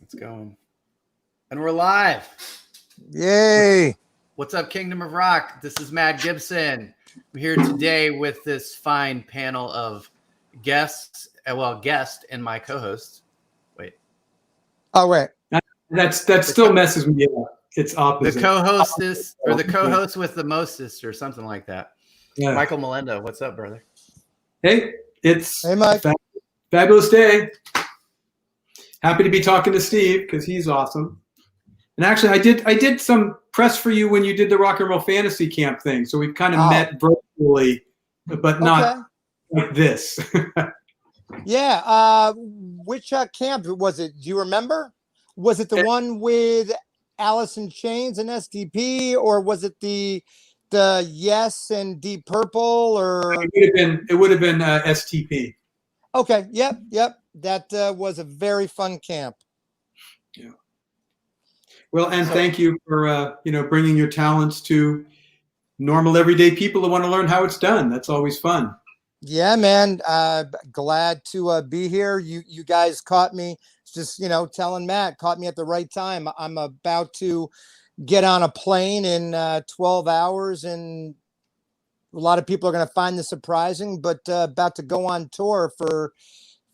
It's going. And we're live. Yay. What's up, Kingdom of Rock? This is Matt Gibson. I'm here today with this fine panel of guests. Guest and my co-host. Wait. Oh, wait. That still messes me up. It's opposite. The co-hostess, or the co-host with the mostest, or something like that. Yeah. Michael Melendo. What's up, brother? Hey, it's Hey, Mike. Fabulous day. Happy to be talking to Steve because he's awesome. And actually, I did some press for you when you did the Rock and Roll Fantasy Camp thing. So we've kind of met virtually, but not like this. Yeah. Which camp was it? Do you remember? Was it the one with Alice in Chains and SDP, or was it the Yes and Deep Purple? Or it would have been STP. Okay. Yep. That was a very fun camp. Yeah. Well, and thank you for bringing your talents to normal, everyday people who want to learn how it's done. That's always fun. Yeah, man. Glad to be here. You guys caught me. Just telling Matt, caught me at the right time. I'm about to get on a plane in 12 hours, and a lot of people are going to find this surprising, but about to go on tour for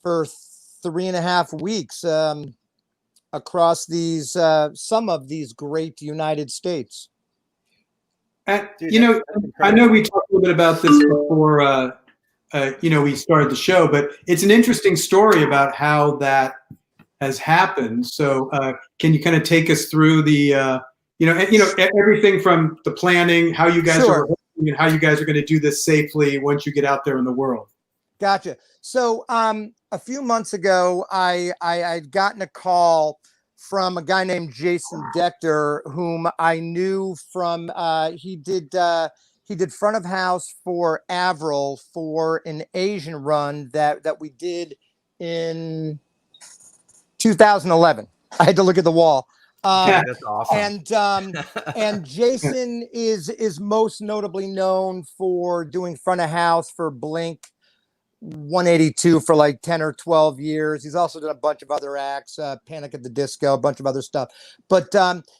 3.5 weeks across these some of these great United States. Dude, I know we talked a little bit about this before we started the show, but it's an interesting story about how that has happened. So can you kind of take us through the everything from the planning, how you guys are working, and how you guys are going to do this safely once you get out there in the world? Gotcha. So a few months ago, I'd gotten a call from a guy named Jason Dector, whom I knew from he did front of house for Avril for an Asian run that we did in 2011. I had to look at the wall. That's awesome. And Jason is most notably known for doing front of house for Blink 182 for like 10 or 12 years. He's also done a bunch of other acts, Panic at the Disco, a bunch of other stuff. But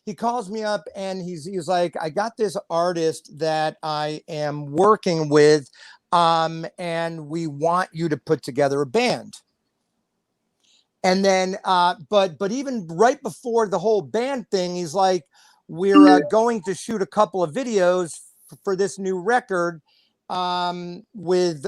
he calls me up and he's like, I got this artist that I am working with, and we want you to put together a band. And then, but even right before the whole band thing, he's like, we're going to shoot a couple of videos for this new record with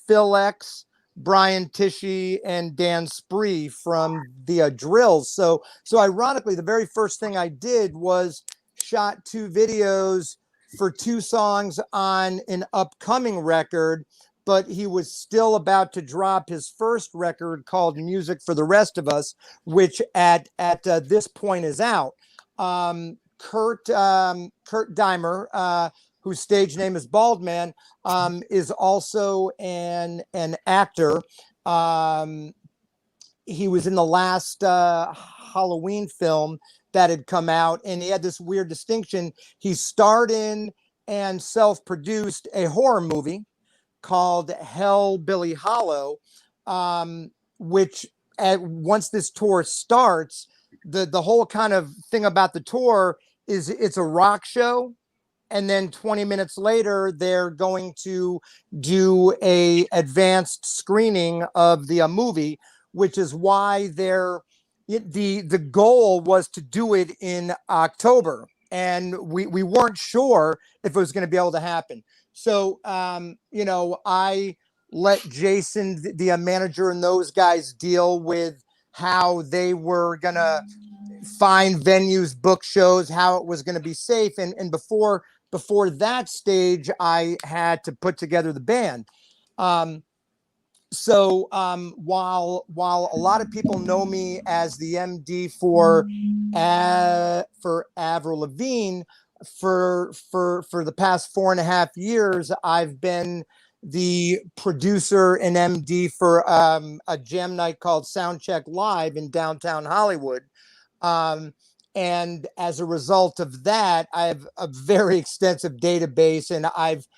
Phil X, Brian Tishy, and Dan Spree from the Drills. So ironically, the very first thing I did was shot 2 videos for 2 songs on an upcoming record. But he was still about to drop his first record called Music for the Rest of Us, which at this point is out. Kurt Dimer, whose stage name is Baldman, is also an actor. He was in the last Halloween film that had come out, and he had this weird distinction. He starred in and self-produced a horror movie called Hellbilly Hollow, which once this tour starts, the whole kind of thing about the tour is it's a rock show, and then 20 minutes later they're going to do a advanced screening of the movie, which is why the goal was to do it in October, and we weren't sure if it was going to be able to happen. So, I let Jason, the manager, and those guys deal with how they were going to find venues, book shows, how it was going to be safe. And before that stage, I had to put together the band. So while a lot of people know me as the MD for Avril Lavigne, for the past 4.5 years, I've been the producer and MD for a jam night called Soundcheck Live in downtown Hollywood. And as a result of that, I have a very extensive database, and I've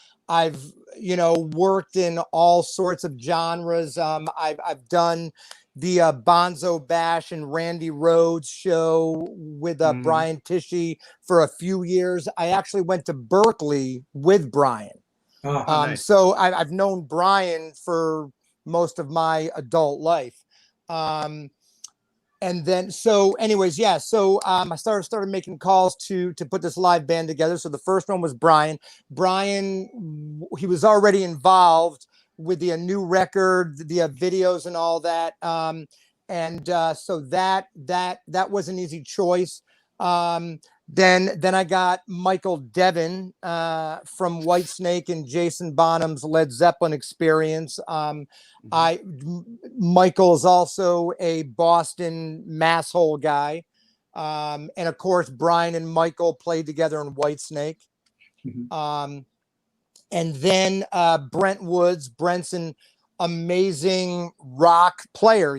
worked in all sorts of genres. I've done Bonzo Bash and Randy Rhoads show with Brian Tichy for a few years. I actually went to Berkeley with Brian. Oh, nice. So I've known Brian for most of my adult life. And then, so anyways, yeah. So I started making calls to put this live band together. So the first one was Brian. Brian, he was already involved with the new record, the videos and all that. So that was an easy choice. Then I got Michael Devin from Whitesnake and Jason Bonham's Led Zeppelin Experience. Michael is also a Boston masshole guy. And of course, Brian and Michael played together in Whitesnake. And then Brent Woods. Brent's an amazing rock player,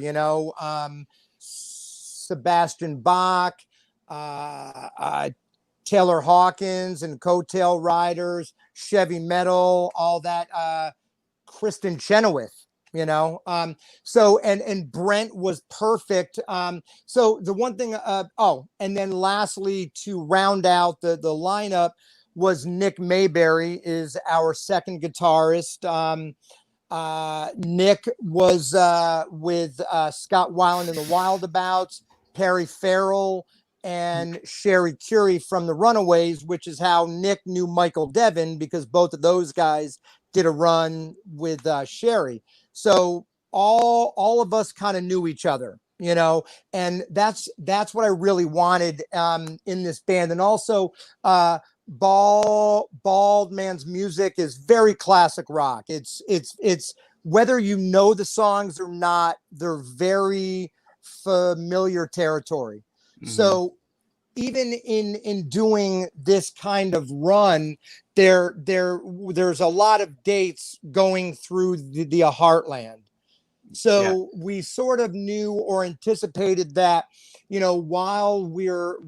Sebastian Bach, Taylor Hawkins and Coattail Riders, Chevy Metal, all that, Kristen Chenoweth, so, and Brent was perfect. So the one thing, and then lastly, to round out the lineup was Nick Mayberry is our second guitarist. Nick was with Scott Weiland and the Wildabouts, Perry Farrell, and Sherry Curie from the Runaways, which is how Nick knew Michael Devin, because both of those guys did a run with Sherry. So all of us kind of knew each other, and that's what I really wanted in this band. And also Bald Man's music is very classic rock. It's whether you know the songs or not, they're very familiar territory. So even in doing this kind of run, there's a lot of dates going through the heartland. So we sort of knew or anticipated that, while we're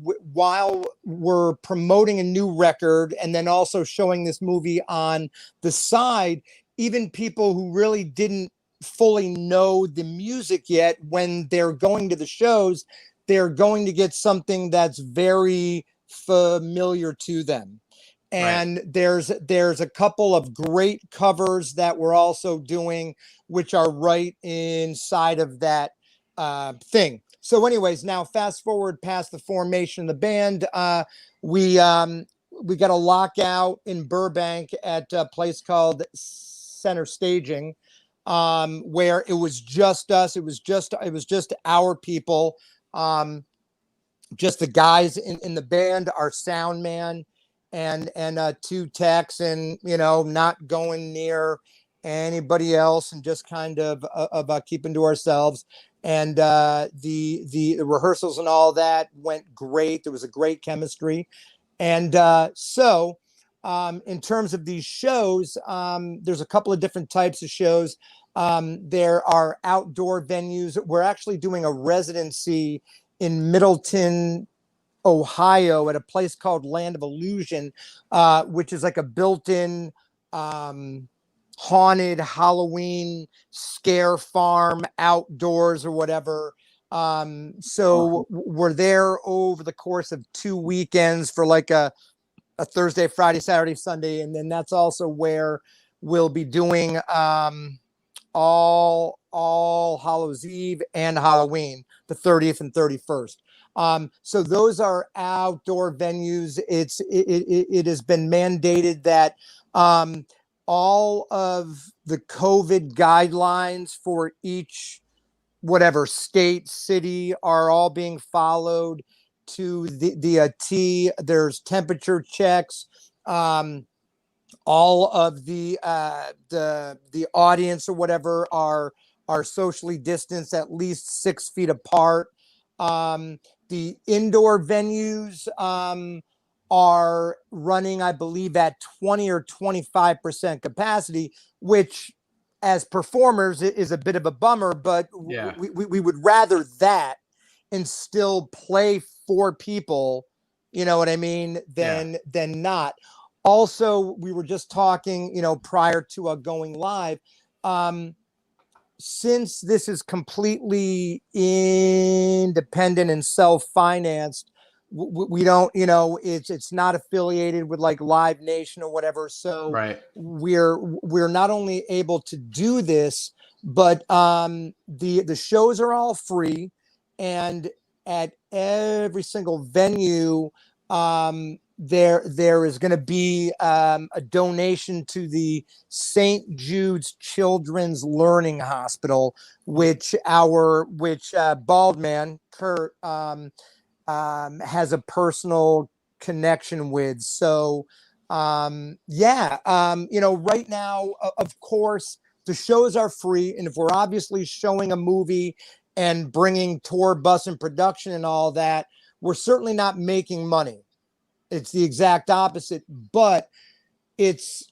promoting a new record and then also showing this movie on the side, even people who really didn't fully know the music yet, when they're going to the shows, they're going to get something that's very familiar to them. And there's a couple of great covers that we're also doing, which are right inside of that thing. So anyways, now fast forward past the formation of the band, we got a lockout in Burbank at a place called Center Staging, where it was just us. It was just our people. Just the guys in the band, our sound man and two techs, and not going near anybody else, and just kind of keeping to ourselves. And the rehearsals and all that went great. There was a great chemistry. And so in terms of these shows, there's a couple of different types of shows. There are outdoor venues. We're actually doing a residency in Middleton, Ohio, at a place called Land of Illusion, which is like a built-in haunted Halloween scare farm outdoors or whatever. So we're there over the course of 2 weekends for like a Thursday, Friday, Saturday, Sunday. And then that's also where we'll be doing all Hallows Eve and Halloween, the 30th and 31st. So those are outdoor venues. It has been mandated that all of the COVID guidelines for each whatever state, city are all being followed to the T. There's temperature checks. All of the audience or whatever are socially distanced at least 6 feet apart. The indoor venues are running, I believe, at 20 or 25% capacity, which as performers is a bit of a bummer, but we would rather that and still play for people, you know what I mean, than not. Also, we were just talking, prior to going live, since this is completely independent and self-financed, we don't, it's not affiliated with like Live Nation or whatever. So Right. we're not only able to do this, but the shows are all free, and at every single venue, there is going to be a donation to the St. Jude's Children's Learning Hospital, which Bald Man Kurt has a personal connection with. So right now, of course, the shows are free, and if we're obviously showing a movie and bringing tour bus and production and all that, we're certainly not making money. It's the exact opposite, but it's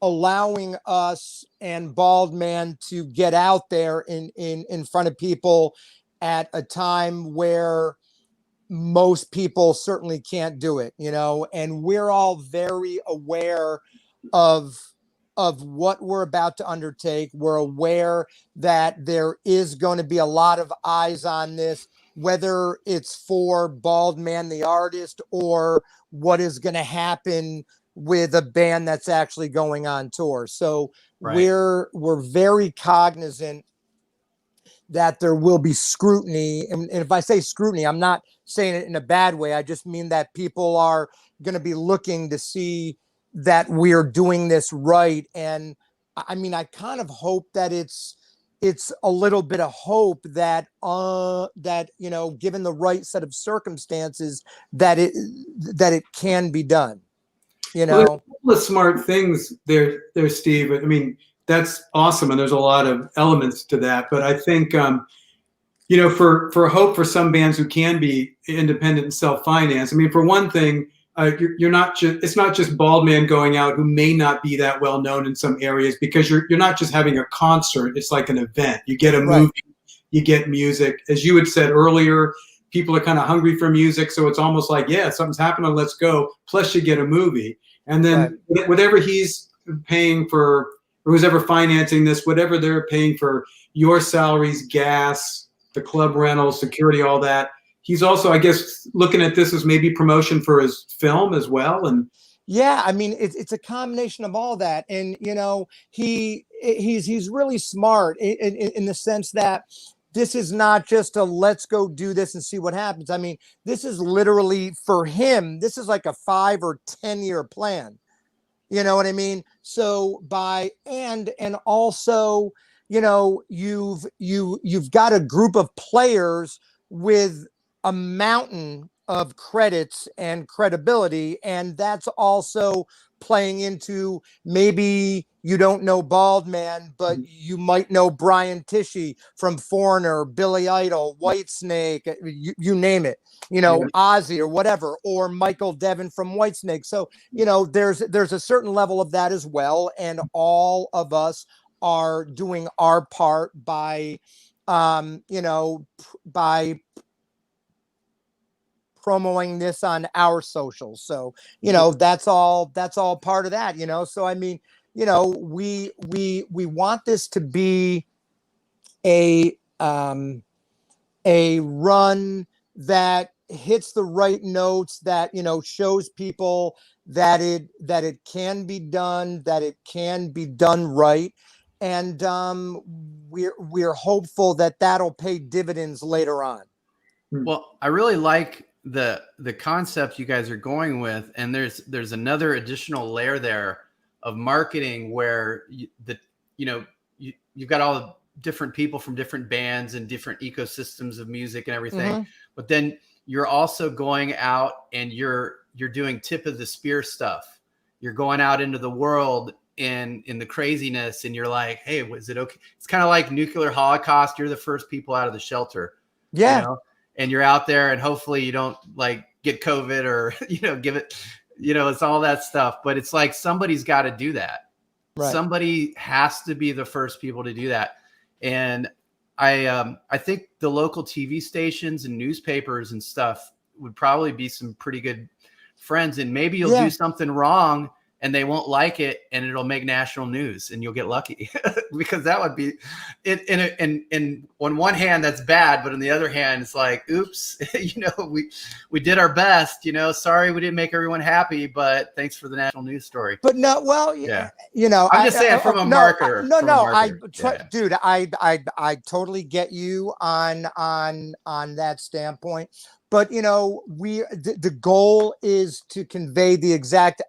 allowing us and Bald Man to get out there in front of people at a time where most people certainly can't do it, and we're all very aware of what we're about to undertake. We're aware that there is going to be a lot of eyes on this, whether it's for Bald Man the artist or what is going to happen with a band that's actually going on tour. So Right. we're very cognizant that there will be scrutiny. And if I say scrutiny, I'm not saying it in a bad way. I just mean that people are going to be looking to see that we're doing this right. And I mean, I kind of hope that it's a little bit of hope that given the right set of circumstances, that it can be done. Well, there's a couple of smart things there, Steve. I mean, that's awesome, and there's a lot of elements to that. But I think, for hope for some bands who can be independent and self-financed. I mean, for one thing, you're not just, it's not just Bald Man going out who may not be that well known in some areas, because you're not just having a concert. It's like an event. You get a movie, you get music. As you had said earlier, people are kind of hungry for music, so it's almost like, yeah, something's happening, let's go. Plus, you get a movie, and then whatever he's paying for, or who's ever financing this, whatever they're paying for your salaries, gas, the club rental, security, all that. He's also, I guess, looking at this as maybe promotion for his film as well. And yeah, I mean, it's a combination of all that. And, he's really smart in the sense that this is not just a let's go do this and see what happens. I mean, this is literally, for him, this is like a 5 or 10 year plan. You know what I mean? So and also, you've got a group of players with a mountain of credits and credibility, and that's also playing into, maybe you don't know Bald Man, but you might know Brian Tishy from Foreigner, Billy Idol, Whitesnake, you name it, Ozzy or whatever, or Michael Devin from Whitesnake. So, there's a certain level of that as well. And all of us are doing our part by promoting this on our socials. So, that's all part of that, So, I mean, we want this to be a run that hits the right notes, that, shows people that it can be done, that it can be done right. And we're hopeful that that'll pay dividends later on. Well, I really like the concept you guys are going with, and there's another additional layer there of marketing where you've got all the different people from different bands and different ecosystems of music and everything, but then you're also going out and you're doing tip of the spear stuff. You're going out into the world in the craziness, and you're like, hey, was it okay? It's kind of like nuclear holocaust. You're the first people out of the shelter. Yeah. And you're out there, and hopefully you don't like get COVID or, give it, it's all that stuff. But it's like, somebody's got to do that. Right. Somebody has to be the first people to do that. And I think the local TV stations and newspapers and stuff would probably be some pretty good friends. And maybe you'll do something wrong, and they won't like it, and it'll make national news, and you'll get lucky because that would be it. And on one hand, that's bad, but on the other hand, it's like, oops, we did our best. Sorry we didn't make everyone happy, but thanks for the national news story. But no, well, Yeah. I'm just saying from a marketer. Dude, I totally get you on that standpoint. But the goal is to convey the exact.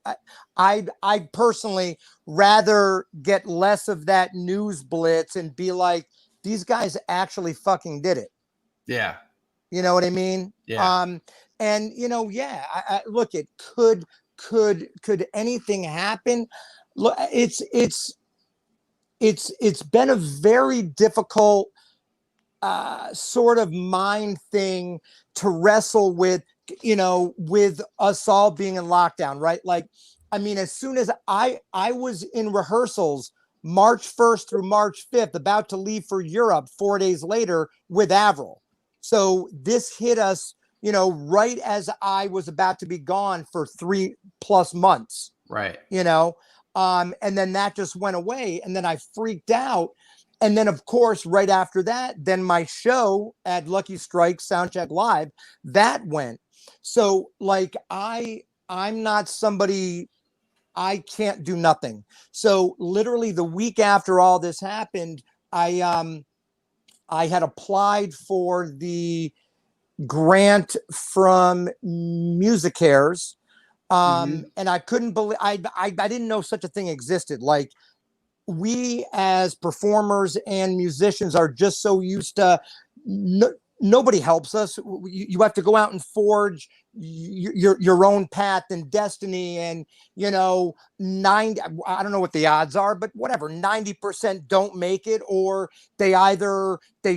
I'd personally rather get less of that news blitz and be like, these guys actually fucking did it. Yeah. You know what I mean? Yeah. And look, it could anything happen? Look, it's been a very difficult sort of mind thing to wrestle with, with us all being in lockdown, right? Like, I mean, as soon as I was in rehearsals March 1st through March 5th, about to leave for Europe 4 days later with Avril. So this hit us, right as I was about to be gone for 3+ months. Right. And then that just went away. And then I freaked out. And then, of course, right after that, then my show at Lucky Strike Soundcheck Live, that went. So, like, I'm not somebody, I can't do nothing. So literally the week after all this happened, I had applied for the grant from MusiCares. And I couldn't believe, I didn't know such a thing existed. Like, we as performers and musicians are just so used to nobody helps us. You have to go out and forge your own path and destiny. And, 90, I don't know what the odds are, but whatever, 90% don't make it, or they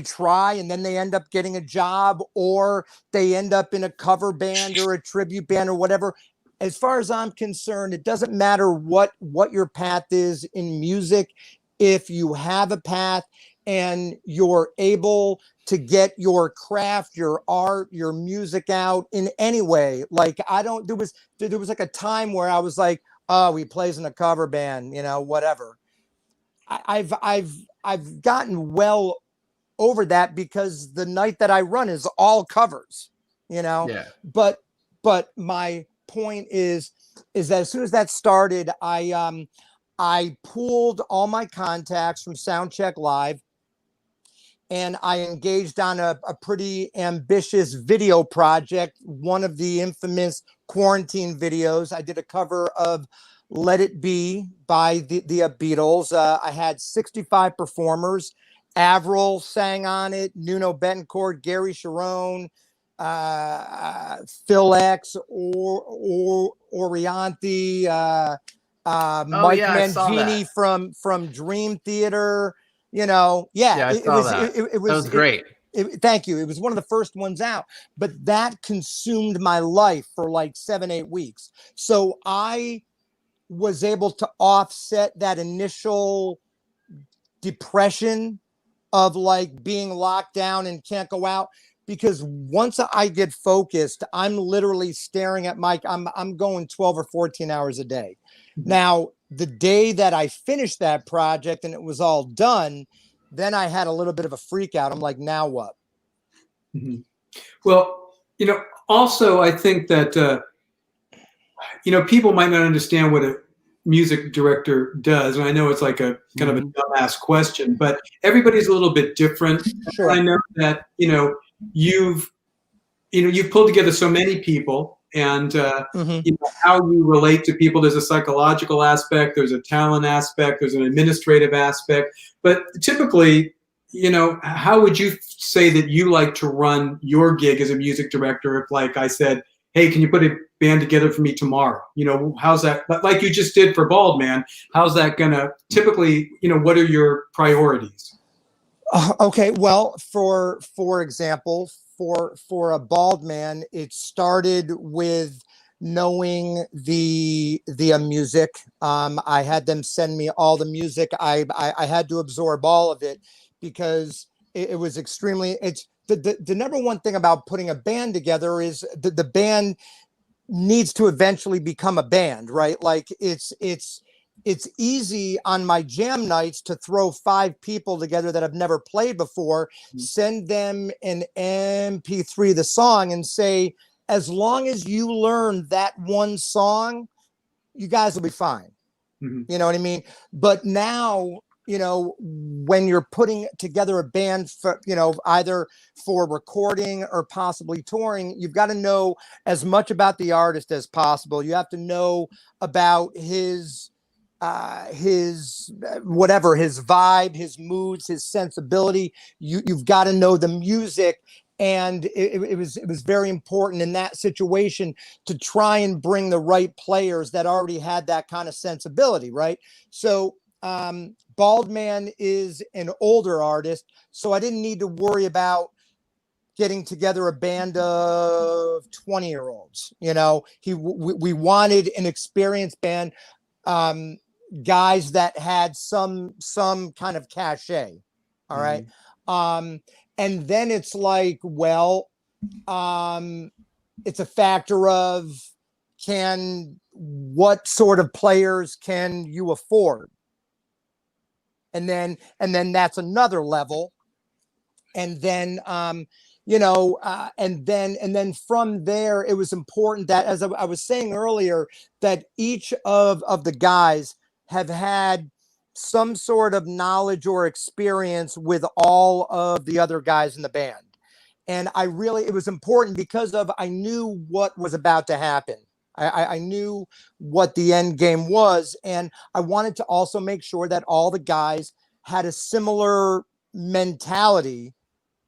try and then they end up getting a job, or they end up in a cover band or a tribute band or whatever. As far as I'm concerned, it doesn't matter what your path is in music. If you have a path and you're able to get your craft, your art, your music out in any way, like there was like a time where I was like, oh, he plays in a cover band, whatever. I've gotten well over that, because the night that I run is all covers, Yeah. But my point is that as soon as that started, I pulled all my contacts from Soundcheck Live, and I engaged on a pretty ambitious video project, one of the infamous quarantine videos. I did a cover of Let It Be by the Beatles. I had 65 performers. Avril sang on it, Nuno Betancourt, Gary Sharon, Phil X, or Orianthi, Mike Mangini from Dream Theater. I saw that. It was great. Thank you. It was one of the first ones out, but that consumed my life for like 7-8 weeks. So I was able to offset that initial depression of like being locked down and can't go out, because once I get focused, I'm literally staring at Mike. I'm going 12 or 14 hours a day. Now, the day that I finished that project and it was all done, then I had a little bit of a freak out. I'm like, now what? Mm-hmm. Well, also I think that, people might not understand what a music director does. And I know it's like a kind of a dumbass question, but everybody's a little bit different. Sure. I know that, you've pulled together so many people, and how you relate to people. There's a psychological aspect, there's a talent aspect, there's an administrative aspect. But typically, how would you say that you like to run your gig as a music director? If, like I said, hey, can you put a band together for me tomorrow? How's that? Like you just did for Bald Man, how's that gonna typically, what are your priorities? Okay, well, for example, for a Bald Man, it started with knowing the music. I had them send me all the music. I had to absorb all of it, because it was extremely. It's the number one thing about putting a band together is the band needs to eventually become a band, right? Like it's easy on my jam nights to throw 5 people together that have never played before, send them an MP3 the song and say, as long as you learn that one song, you guys will be fine. You know what I mean? But now, you know, when you're putting together a band for, you know, either for recording or possibly touring, you've got to know as much about the artist as possible. You have to know about his whatever, his vibe, his moods, his sensibility. You've got to know the music. And it was very important in that situation to try and bring the right players that already had that kind of sensibility, right? So Baldman is an older artist, so I didn't need to worry about getting together a band of 20-year-olds. You know, we wanted an experienced band, guys that had some kind of cachet. All right. And then it's like, well, it's a factor of what sort of players can you afford? And then that's another level. And then, you know, and then from there, it was important that, as I was saying earlier, that each of the guys have had some sort of knowledge or experience with all of the other guys in the band. And it was important because I knew what was about to happen. I knew what the end game was. And I wanted to also make sure that all the guys had a similar mentality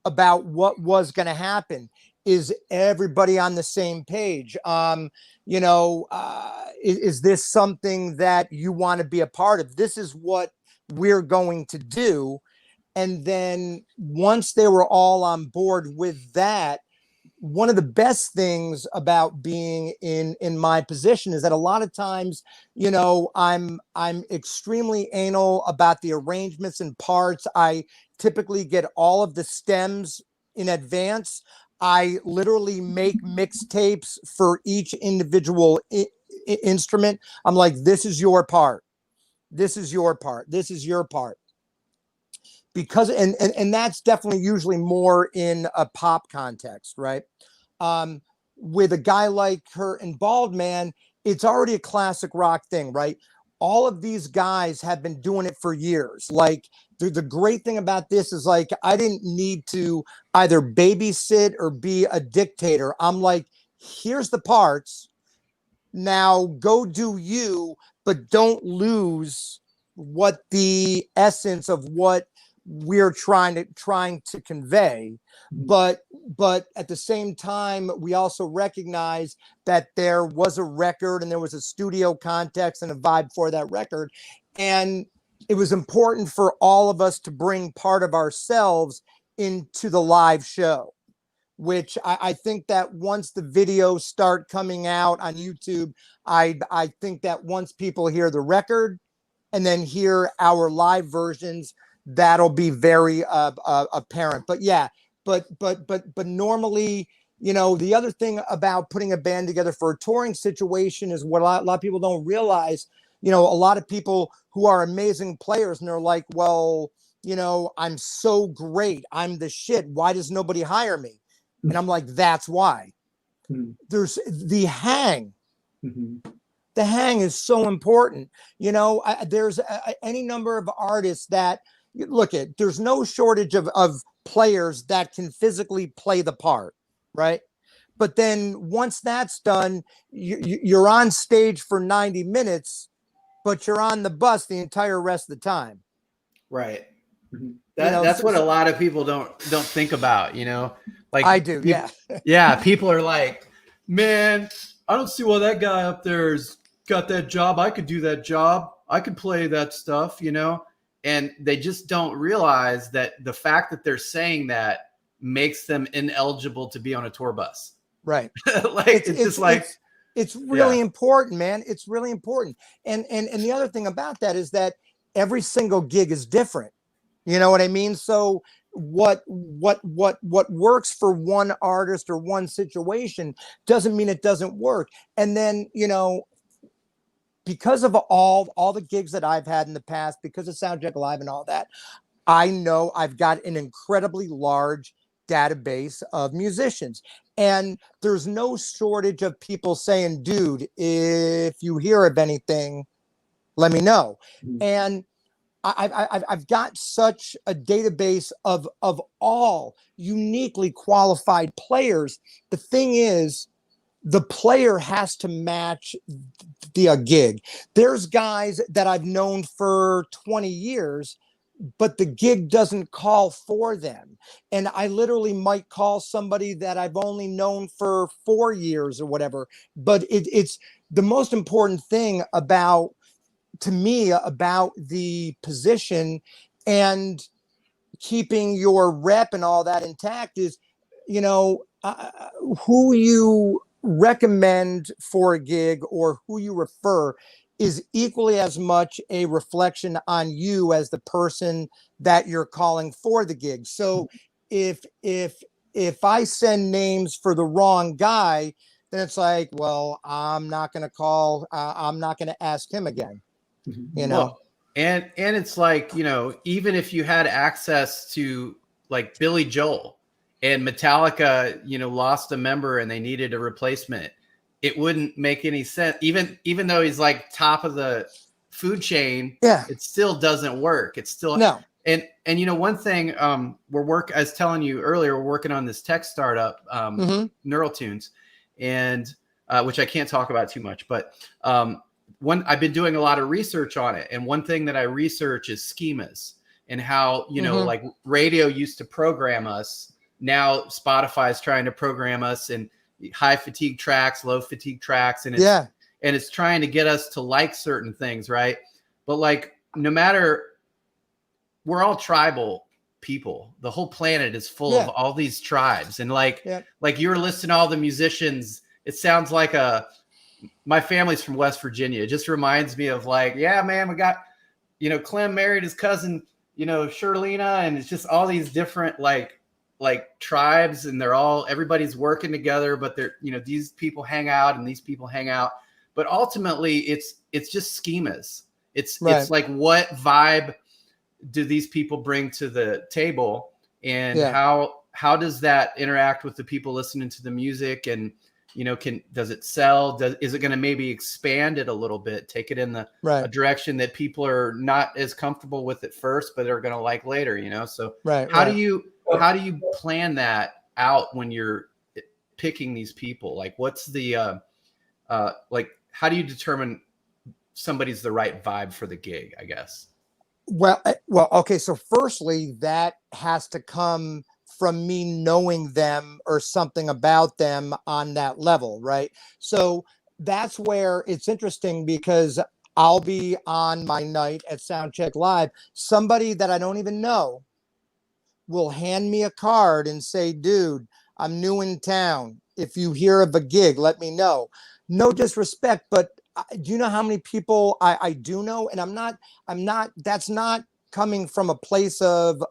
about what was going to happen. Is everybody on the same page? You know, is this something that you want to be a part of? This is what we're going to do. And then once they were all on board with that, one of the best things about being in my position is that a lot of times, you know, I'm extremely anal about the arrangements and parts. I typically get all of the stems in advance. I literally make mixtapes for each individual instrument. I'm like, this is your part. This is your part. This is your part. Because and that's definitely usually more in a pop context, right? With a guy like Kurt and Baldman, it's already a classic rock thing, right? All of these guys have been doing it for years. Like the great thing about this is, like, I didn't need to either babysit or be a dictator. I'm like, here's the parts. Now go do you, but don't lose what the essence of what we're trying to convey. But at the same time, we also recognize that there was a record and there was a studio context and a vibe for that record. And it was important for all of us to bring part of ourselves into the live show, which I think that once the videos start coming out on YouTube, I think that once people hear the record and then hear our live versions, that'll be very apparent. But yeah, but normally, you know, the other thing about putting a band together for a touring situation is what a lot of people don't realize. You know, a lot of people who are amazing players and they're like, well, you know, I'm so great, I'm the shit, why does nobody hire me? And I'm like, that's why. There's the hang. The hang is so important. You know, there's any number of artists that, look at, there's no shortage of players that can physically play the part, right? But then once that's done, you're on stage for 90 minutes, but you're on the bus the entire rest of the time. Right. That's what a lot of people don't think about, you know? Like I do, people, yeah. People are like, man, I don't see why that guy up there's got that job. I could do that job. I could play that stuff, you know? And they just don't realize that the fact that they're saying that makes them ineligible to be on a tour bus. Right. Like it's really important, man. It's really important. And the other thing about that is that every single gig is different. You know what I mean? So what works for one artist or one situation doesn't mean it doesn't work. And then, you know, because of all the gigs that I've had in the past, because of Soundcheck Live and all that, I know I've got an incredibly large database of musicians, and there's no shortage of people saying, dude, if you hear of anything, let me know. And I've got such a database of all uniquely qualified players. The thing is, the player has to match the gig. There's guys that I've known for 20 years, but the gig doesn't call for them. And I literally might call somebody that I've only known for 4 years or whatever. But it's the most important thing about, to me, about the position and keeping your rep and all that intact is, you know, who you recommend for a gig or who you refer is equally as much a reflection on you as the person that you're calling for the gig. So if I send names for the wrong guy, then it's like, well, I'm not going to call, I'm not going to ask him again, you know? Well, and it's like, you know, even if you had access to like Billy Joel and Metallica, you know, lost a member and they needed a replacement, it wouldn't make any sense. Even though he's like top of the food chain, Yeah, it still doesn't work. It's still no. And you know, one thing, I was telling you earlier, we're working on this tech startup, Neural Tunes, and which I can't talk about too much, but I've been doing a lot of research on it, and one thing that I research is schemas and how, you know, like radio used to program us. Now Spotify is trying to program us in high fatigue tracks, low fatigue tracks, and it's trying to get us to like certain things, right? But like, no matter, we're all tribal people. The whole planet is full of all these tribes, and like you were listening to all the musicians. It sounds like my family's from West Virginia. It just reminds me of like, yeah, man, we got, you know, Clem married his cousin, you know, Shirlena, and it's just all these different like tribes, and everybody's working together, but they're, you know, these people hang out and these people hang out, but ultimately it's just schemas. It's like, what vibe do these people bring to the table, and how does that interact with the people listening to the music? And, you know, does it sell? Is it going to maybe expand it a little bit, take it in a direction that people are not as comfortable with at first, but they're going to like later, you know? So how do you plan that out when you're picking these people? Like, what's the, like, how do you determine somebody's the right vibe for the gig, I guess? Well, okay. So firstly, that has to come from me knowing them or something about them on that level, right? So that's where it's interesting, because I'll be on my night at Soundcheck Live. Somebody that I don't even know will hand me a card and say, dude, I'm new in town. If you hear of a gig, let me know. No disrespect, but do you know how many people I do know? And I'm not, that's not coming from a place of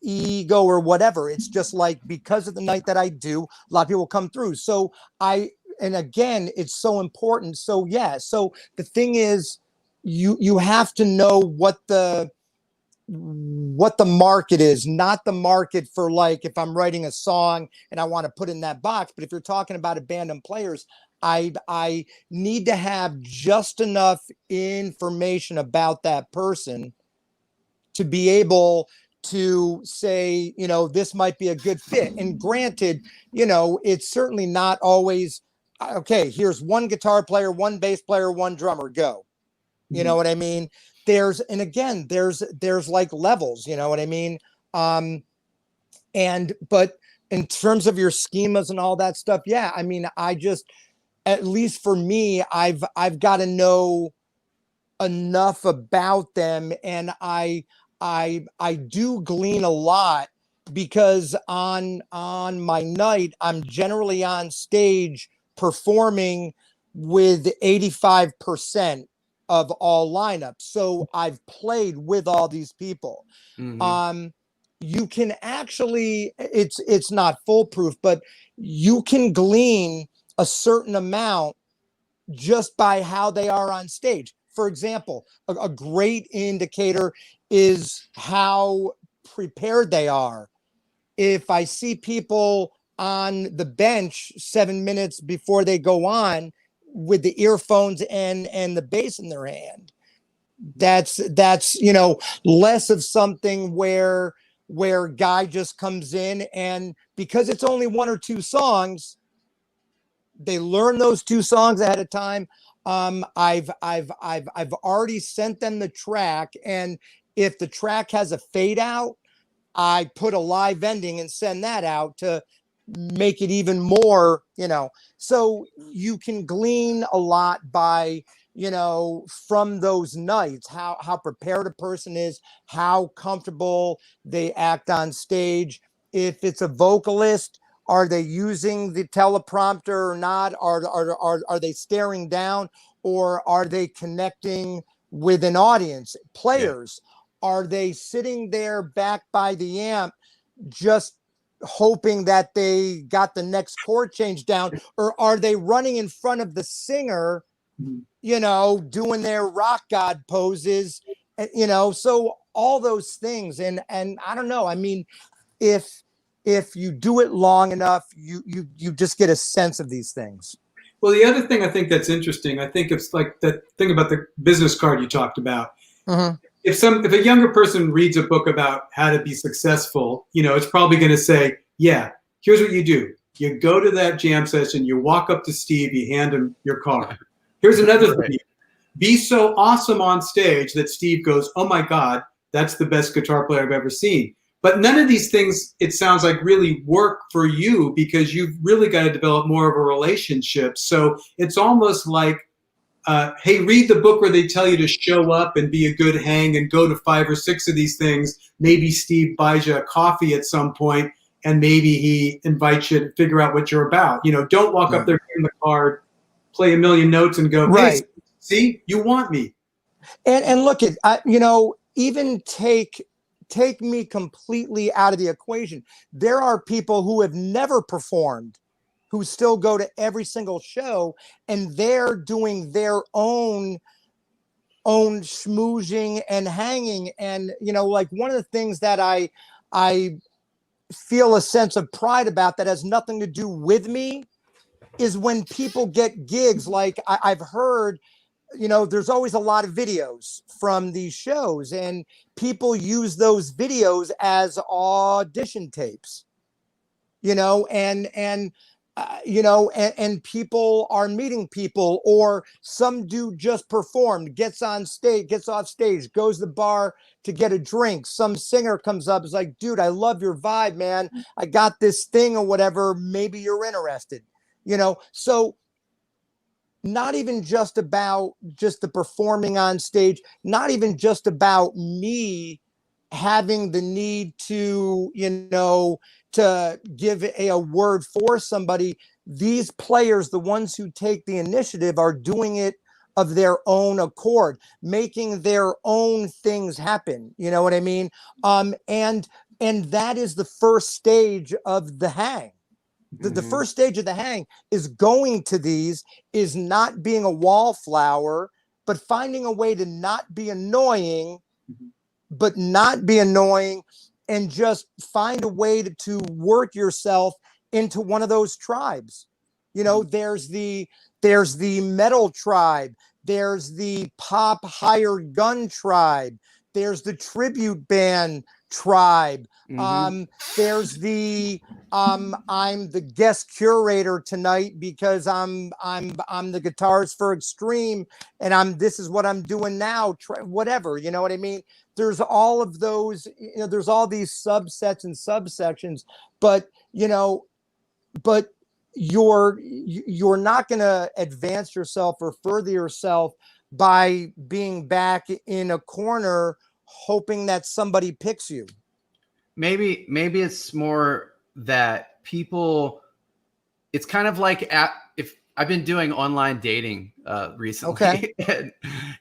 ego or whatever. It's just like, because of the night that I do, a lot of people come through. So and again, it's so important. So yeah. So the thing is, you have to know what the market is, not the market for, like, if I'm writing a song and I want to put in that box. But if you're talking about a band and players, I need to have just enough information about that person to be able to say, you know, this might be a good fit. And granted, you know, it's certainly not always, okay, here's one guitar player, one bass player, one drummer, go. You know what I mean? There's like levels, you know what I mean? But in terms of your schemas and all that stuff, yeah, I mean, at least for me, I've got to know enough about them, and I do glean a lot, because on my night, I'm generally on stage performing with 85% of all lineups. So I've played with all these people. Mhm. You can actually, it's not foolproof, but you can glean a certain amount just by how they are on stage. For example, a great indicator is how prepared they are. If I see people on the bench 7 minutes before they go on with the earphones and the bass in their hand, that's less of something where guy just comes in, and because it's only one or two songs, they learn those two songs ahead of time. I've already sent them the track, and if the track has a fade out, I put a live ending and send that out to make it even more, so you can glean a lot by, from those nights, how prepared a person is, how comfortable they act on stage. If it's a vocalist, are they using the teleprompter or not? Are they staring down, or are they connecting with an audience? Players, are they sitting there back by the amp just hoping that they got the next chord change down, or are they running in front of the singer, doing their rock god poses, so all those things. And I don't know, I mean, if you do it long enough, you just get a sense of these things. Well, the other thing I think that's interesting, I think it's like that thing about the business card you talked about. Mm-hmm. If a younger person reads a book about how to be successful, it's probably going to say, yeah, here's what you do. You go to that jam session, you walk up to Steve, you hand him your card. Here's another thing. Be so awesome on stage that Steve goes, oh my God, that's the best guitar player I've ever seen. But none of these things, it sounds like, really work for you, because you've really got to develop more of a relationship. So it's almost like, hey, read the book where they tell you to show up and be a good hang and go to 5 or 6 of these things. Maybe Steve buys you a coffee at some point, and maybe he invites you to figure out what you're about. Don't walk up there, give him the card, play a million notes, and go, hey, see, you want me. And look at, even take me completely out of the equation. There are people who have never performed who still go to every single show, and they're doing their own schmoozing and hanging. And, like, one of the things that I feel a sense of pride about that has nothing to do with me is when people get gigs. Like I've heard, there's always a lot of videos from these shows, and people use those videos as audition tapes, and people are meeting people, or some dude just performed, gets off stage, goes to the bar to get a drink. Some singer comes up, is like, dude, I love your vibe, man. I got this thing or whatever. Maybe you're interested, so not even just about just the performing on stage, not even just about me having the need to, to give a word for somebody. These players, the ones who take the initiative, are doing it of their own accord, making their own things happen. You know what I mean? And that is the first stage of the hang. The first stage of the hang is going to these, is not being a wallflower, but finding a way to not be annoying, and just find a way to work yourself into one of those tribes. There's the metal tribe, there's the pop hired gun tribe, there's the tribute band tribe. There's the I'm the guest curator tonight because I'm the guitarist for Extreme, and this is what I'm doing now. Whatever, you know what I mean? There's all of those. There's all these subsets and subsections, but you're not going to advance yourself or further yourself by being back in a corner hoping that somebody picks you. Maybe it's more that people, it's kind of like if I've been doing online dating recently, Okay.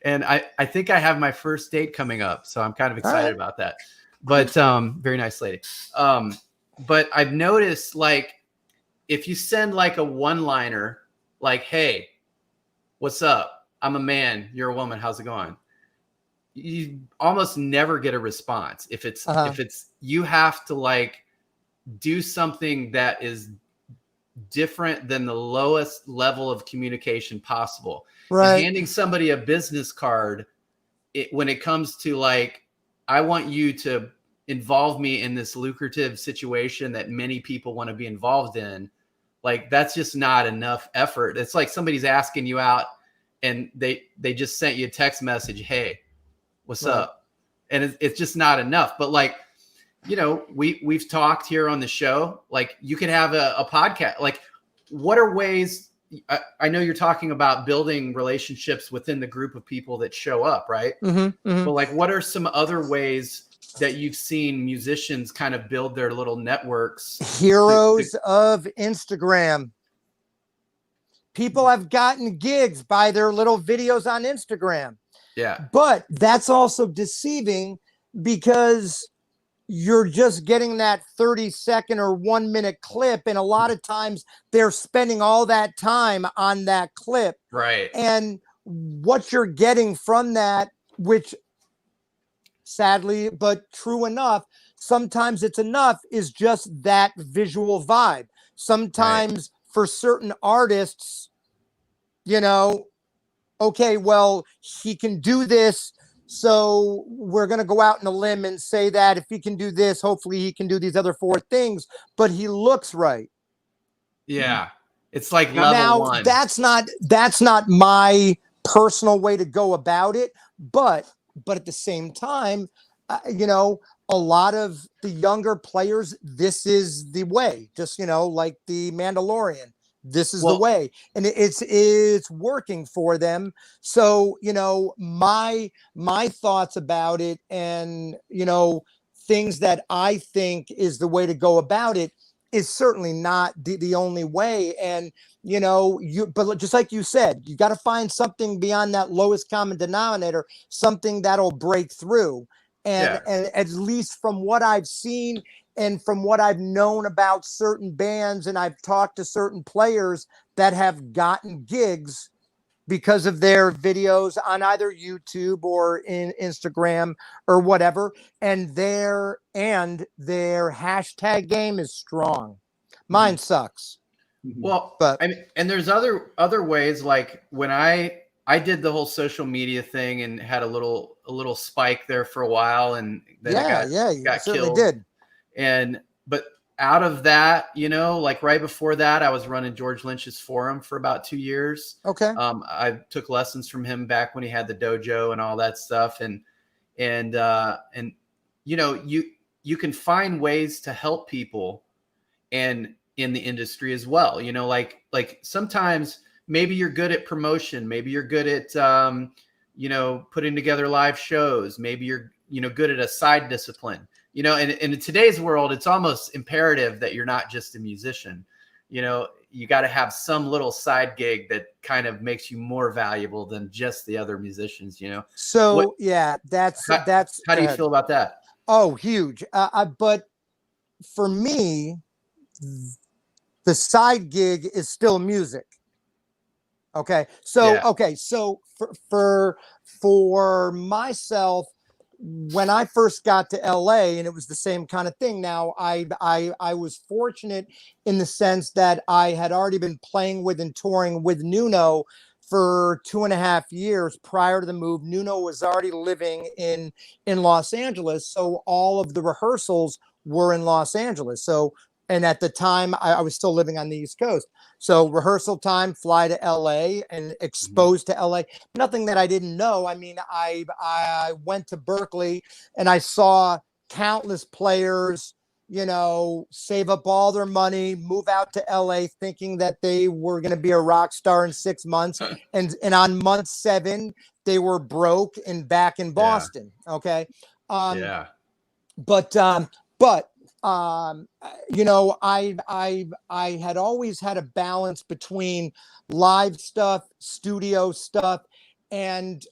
and I think I have my first date coming up, so I'm kind of excited right. about that. But very nice lady. But I've noticed, like, if you send like a one-liner, like, "Hey, what's up? I'm a man. You're a woman. How's it going?" You almost never get a response. If it's you have to like do something that is different than the lowest level of communication possible. And Right. handing somebody a business card, when it comes to like, I want you to involve me in this lucrative situation that many people want to be involved in, like, that's just not enough effort. It's like somebody's asking you out and they just sent you a text message, "Hey, what's Right. up?" And it's just not enough. But like, you know, we've talked here on the show, like you could have a podcast. Like, what are ways, I know you're talking about building relationships within the group of people that show up, right? But like, what are some other ways that you've seen musicians kind of build their little networks? Heroes of Instagram. People have gotten gigs by their little videos on Instagram. Yeah. But that's also deceiving because you're just getting that 30-second or 1-minute clip. And a lot of times they're spending all that time on that clip. Right. And what you're getting from that, which sadly, but true enough, sometimes it's enough, is just that visual vibe. Sometimes for certain artists, you know, okay, well, he can do this, so we're going to go out on a limb and say that if he can do this, hopefully he can do these other 4 things, but he looks right. Yeah. It's like level one. That's not my personal way to go about it, but at the same time, you know, a lot of the younger players, this is the way, just, you know, like the Mandalorian. This is the way, and it's working for them. So, you know, my thoughts about it, and, you know, things that I think is the way to go about it, is certainly not the only way. And, you know, but just like you said, you got to find something beyond that lowest common denominator, something that'll break through. And at least from what I've seen, and from what I've known about certain bands, and I've talked to certain players that have gotten gigs because of their videos on either YouTube or in Instagram or whatever, and their hashtag game is strong. Mine sucks. Well, but I mean, and there's other ways, like when I did the whole social media thing and had a little spike there for a while, and then you got certainly killed. did. But out of that, you know, like right before that, I was running George Lynch's forum for about 2 years. Okay. I took lessons from him back when he had the dojo and all that stuff. And you know, you can find ways to help people and in the industry as well. You know, like sometimes maybe you're good at promotion. Maybe you're good at, you know, putting together live shows. Maybe you're, you know, good at a side discipline. You know, and in today's world, it's almost imperative that you're not just a musician. You know, you got to have some little side gig that kind of makes you more valuable than just the other musicians, you know? So, that's how do you feel about that? Oh, huge. But for me, the side gig is still music. Okay. So, So for myself, when I first got to LA, and it was the same kind of thing. Now, I was fortunate in the sense that I had already been playing with and touring with Nuno for 2.5 years prior to the move. Nuno was already living in Los Angeles, so all of the rehearsals were in Los Angeles. So, and at the time, I was still living on the East Coast. So rehearsal time, fly to LA and exposed to LA. Nothing that I didn't know. I mean, I went to Berkeley and I saw countless players, you know, save up all their money, move out to LA thinking that they were going to be a rock star in 6 months. And on month 7, they were broke and back in Boston. Okay. But you know, I had always had a balance between live stuff, studio stuff, and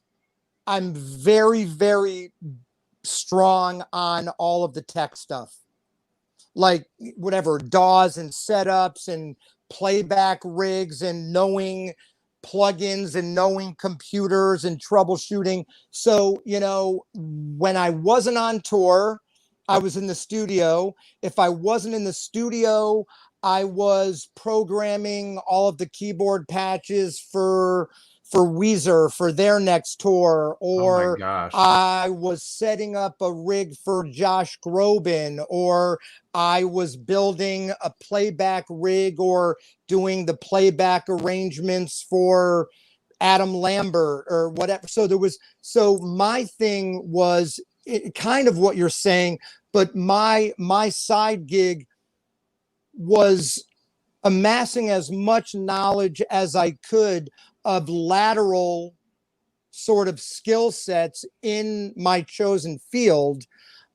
I'm very, very strong on all of the tech stuff, like whatever DAWs and setups and playback rigs and knowing plugins and knowing computers and troubleshooting. So, you know, when I wasn't on tour, I was in the studio. If I wasn't in the studio, I was programming all of the keyboard patches for Weezer for their next tour, Oh my or gosh. I was setting up a rig for Josh Groban, or I was building a playback rig or doing the playback arrangements for Adam Lambert or whatever. So my thing was kind of what you're saying, but my side gig was amassing as much knowledge as I could of lateral sort of skill sets in my chosen field,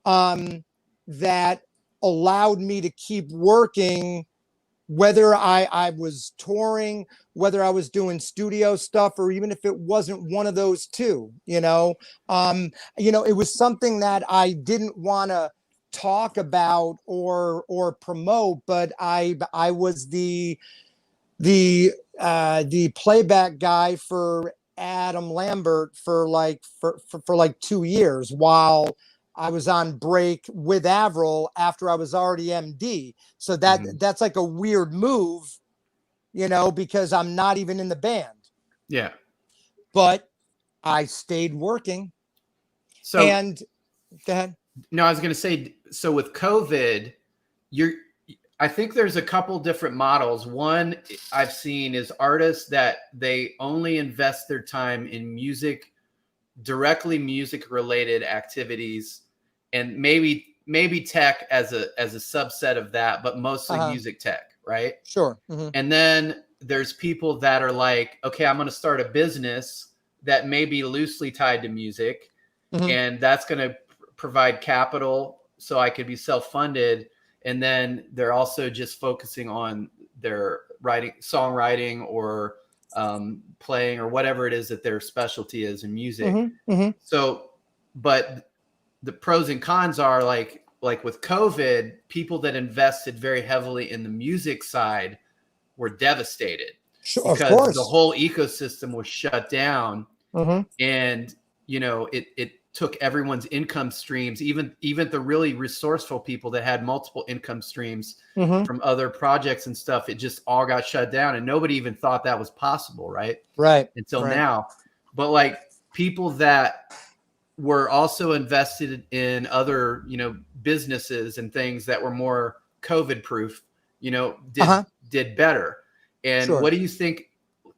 that allowed me to keep working, whether I was touring, whether I was doing studio stuff, or even if it wasn't one of those two. You know, it was something that I didn't want to talk about or promote, but I was the playback guy for Adam Lambert for like 2 years while I was on break with Avril after I was already MD. So that's like a weird move, you know, because I'm not even in the band. Yeah. But I stayed working. So and go ahead. no, I was going to say, so with COVID, I think there's a couple different models. One I've seen is artists that they only invest their time in music, directly music related activities, and maybe tech as a subset of that, but mostly music tech, right? Sure. And then there's people that are like, okay, I'm going to start a business that may be loosely tied to music, and that's going to provide capital so I could be self-funded. And then they're also just focusing on their songwriting or playing or whatever it is that their specialty is in music. So, but the pros and cons are like with COVID, people that invested very heavily in the music side were devastated because the whole ecosystem was shut down. And, you know, it took everyone's income streams, even the really resourceful people that had multiple income streams from other projects and stuff. It just all got shut down, and nobody even thought that was possible, right? Until now. But like people that were also invested in other, you know, businesses and things that were more COVID proof, you know, did better. And what do you think?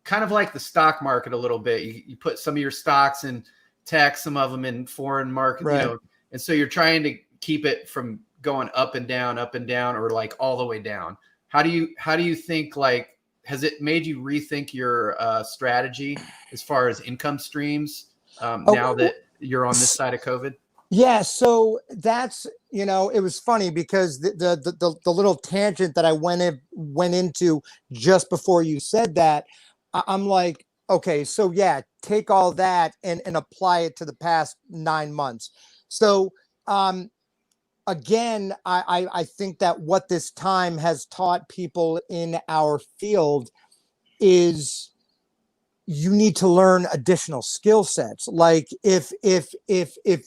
Kind of like the stock market a little bit. You put some of your stocks in tech, some of them in foreign market, you know, and so you're trying to keep it from going up and down, or like all the way down. How do you think, like, has it made you rethink your strategy as far as income streams now that you're on this side of COVID? Yeah, so that's, you know, it was funny because the little tangent that I went into just before you said that, I'm like, okay, so yeah, take all that and apply it to the past 9 months. So again, I think that what this time has taught people in our field is you need to learn additional skill sets. Like if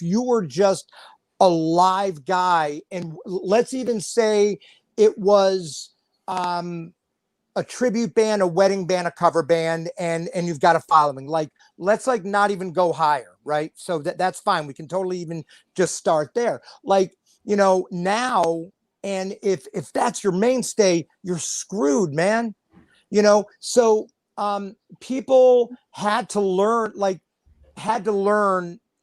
you were just a live guy, and let's even say it was a tribute band, a wedding band, a cover band, and you've got a following. Like, let's like not even go higher, right? So that's fine. We can totally even just start there. Like, you know, now, and if that's your mainstay, you're screwed, man. You know, so people had to learn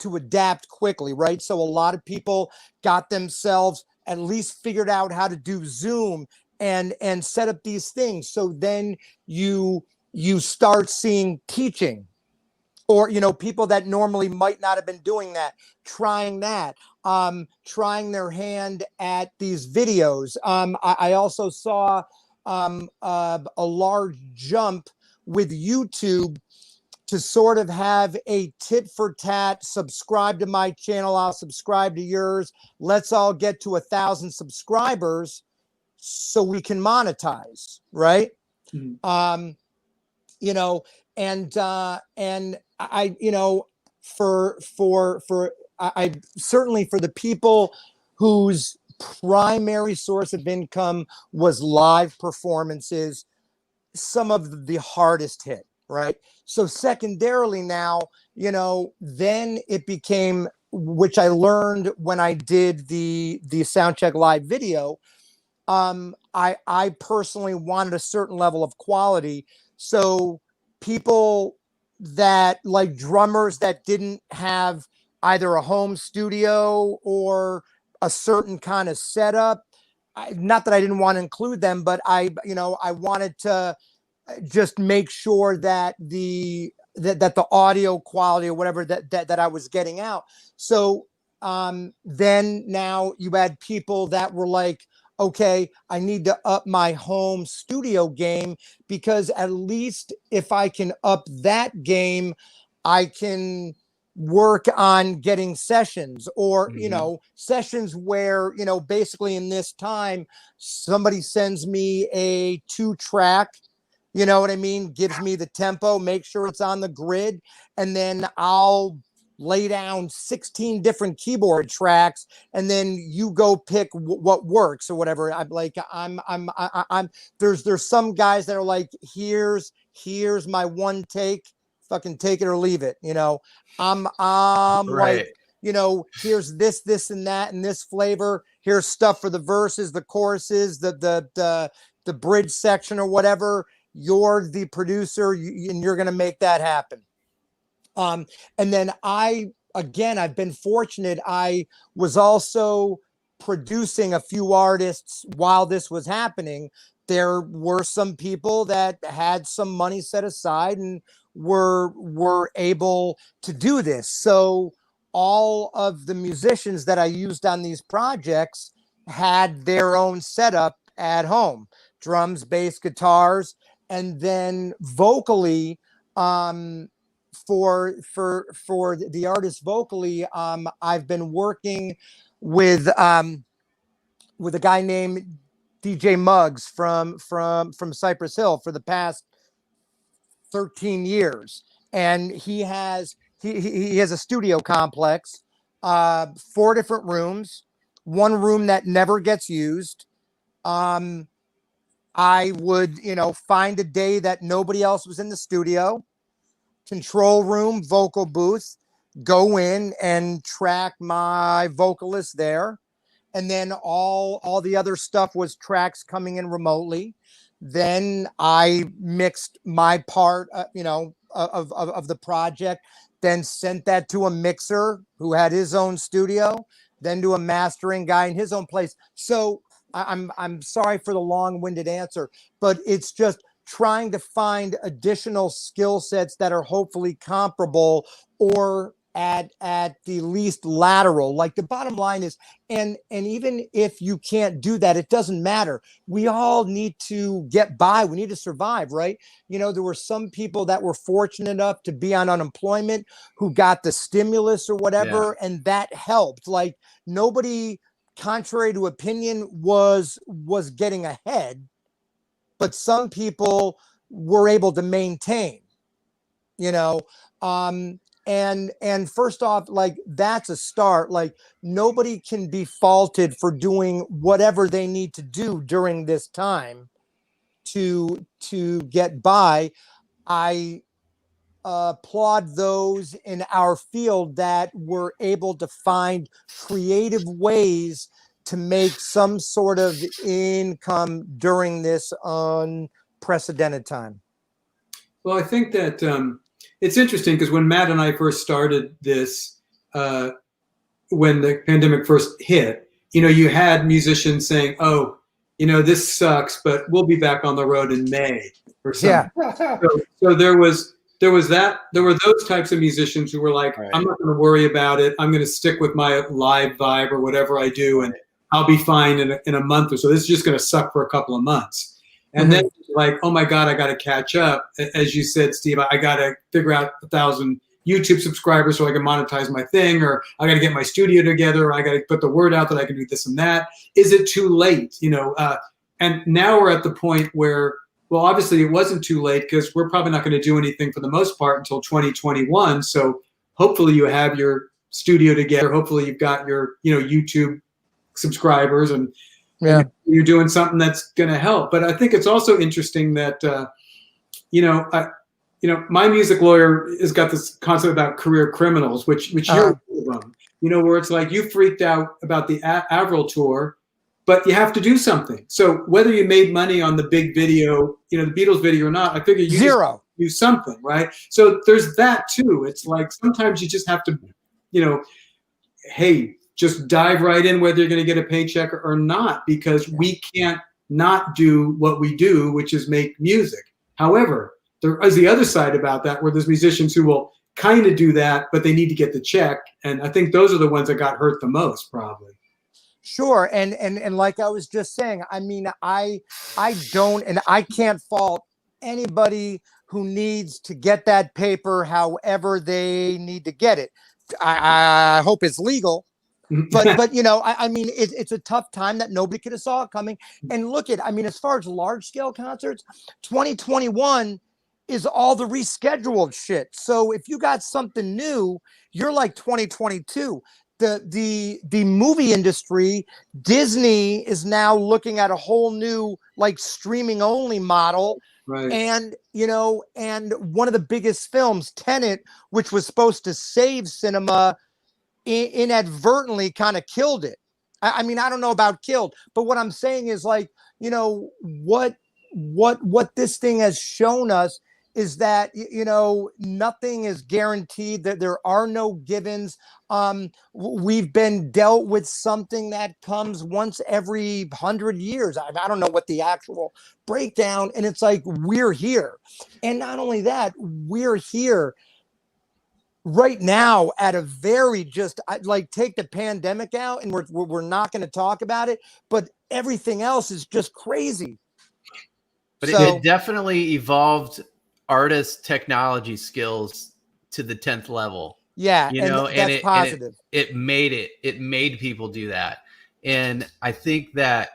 to adapt quickly, right? So a lot of people got themselves at least figured out how to do Zoom and set up these things. So then you start seeing teaching or, you know, people that normally might not have been doing that, trying that, trying their hand at these videos. I also saw a large jump with YouTube to sort of have a tit for tat, subscribe to my channel, I'll subscribe to yours. Let's all get to 1,000 subscribers so we can monetize, right? Mhm. You know, and I, you know, for I certainly, for the people whose primary source of income was live performances, some of the hardest hit, right? So secondarily now, you know, then it became, which I learned when I did the Soundcheck Live video. I personally wanted a certain level of quality. So people that, like drummers that didn't have either a home studio or a certain kind of setup, not that I didn't want to include them, but you know, I wanted to just make sure that that the audio quality or whatever that I was getting out. So then now you had people that were like, okay, I need to up my home studio game, because at least if I can up that game, I can work on getting sessions, or, you know, sessions where, you know, basically in this time, somebody sends me a 2-track, you know what I mean, gives me the tempo, make sure it's on the grid, and then I'll lay down 16 different keyboard tracks, and then you go pick what works or whatever. I'm like, I'm there's some guys that are like, here's my one take, fucking take it or leave it, you know. I'm Right. like, you know, here's this and that and this flavor, here's stuff for the verses, the choruses, the bridge section or whatever. You're the producer, and you're going to make that happen. And then I've been fortunate. I was also producing a few artists while this was happening. There were some people that had some money set aside and were able to do this. So all of the musicians that I used on these projects had their own setup at home: drums, bass, guitars, and then vocally, for the artist vocally, I've been working with a guy named DJ Muggs from Cypress Hill for the past 13 years, and he has a studio complex, 4 different rooms, one room that never gets used. I would, you know, find a day that nobody else was in the studio, control room, vocal booth, go in and track my vocalist there. And then all the other stuff was tracks coming in remotely. Then I mixed my part, you know, of the project, then sent that to a mixer who had his own studio, then to a mastering guy in his own place. So I'm sorry for the long-winded answer, but it's just trying to find additional skill sets that are hopefully comparable, or at the least lateral. Like, the bottom line is, and even if you can't do that, it doesn't matter. We all need to get by. We need to survive, right? You know, there were some people that were fortunate enough to be on unemployment who got the stimulus or whatever, and that helped. Like, nobody, contrary to opinion, was getting ahead, but some people were able to maintain, you know. And first off, like, that's a start. Like, nobody can be faulted for doing whatever they need to do during this time to get by. I applaud those in our field that were able to find creative ways to make some sort of income during this unprecedented time. Well, I think that it's interesting, because when Matt and I first started this, when the pandemic first hit, you know, you had musicians saying, "Oh, you know, this sucks, but we'll be back on the road in May or something." Yeah. So there was there were those types of musicians who were like, Right. I'm not going to worry about it. I'm going to stick with my live vibe or whatever I do, and I'll be fine in a month or so. This is just going to suck for a couple of months. And then like, oh my God, I got to catch up. As you said, Steve, I got to figure out 1,000 YouTube subscribers so I can monetize my thing, or I got to get my studio together, or I got to put the word out that I can do this and that. Is it too late? And now we're at the point where, well, obviously it wasn't too late, because we're probably not going to do anything for the most part until 2021. So hopefully you have your studio together. Hopefully you've got your, YouTube subscribers, and you're doing something that's going to help. But I think it's also interesting that, my music lawyer has got this concept about career criminals, which you're one of them, where it's like you freaked out about the Avril tour, but you have to do something. So whether you made money on the big video, the Beatles video or not, I figure you zero do something, right? So there's that too. It's like sometimes you just have to, hey, just dive right in whether you're going to get a paycheck or not, because we can't not do what we do, which is make music. However, there is the other side about that, where there's musicians who will kind of do that, but they need to get the check. And I think those are the ones that got hurt the most, probably. Sure. And like I was just saying, I mean, I don't, and I can't fault anybody who needs to get that paper however they need to get it. I hope it's legal. But I mean, it's a tough time that nobody could have saw it coming. And look at, I mean, as far as large scale concerts, 2021 is all the rescheduled shit. So if you got something new, you're like 2022. The movie industry, Disney is now looking at a whole new like streaming only model. Right. And, and one of the biggest films, Tenet, which was supposed to save cinema, inadvertently kind of killed it. I mean, I don't know about killed, but what I'm saying is like, what this thing has shown us is that, nothing is guaranteed, that there are no givens. We've been dealt with something that comes once every 100 years. I don't know what the actual breakdown, and it's like, we're here. And not only that, we're here right now at a very take the pandemic out, and we're not going to talk about it, but everything else is just crazy. But it definitely evolved artist technology skills to the 10th level. Yeah, that's positive. It made people do that. And I think that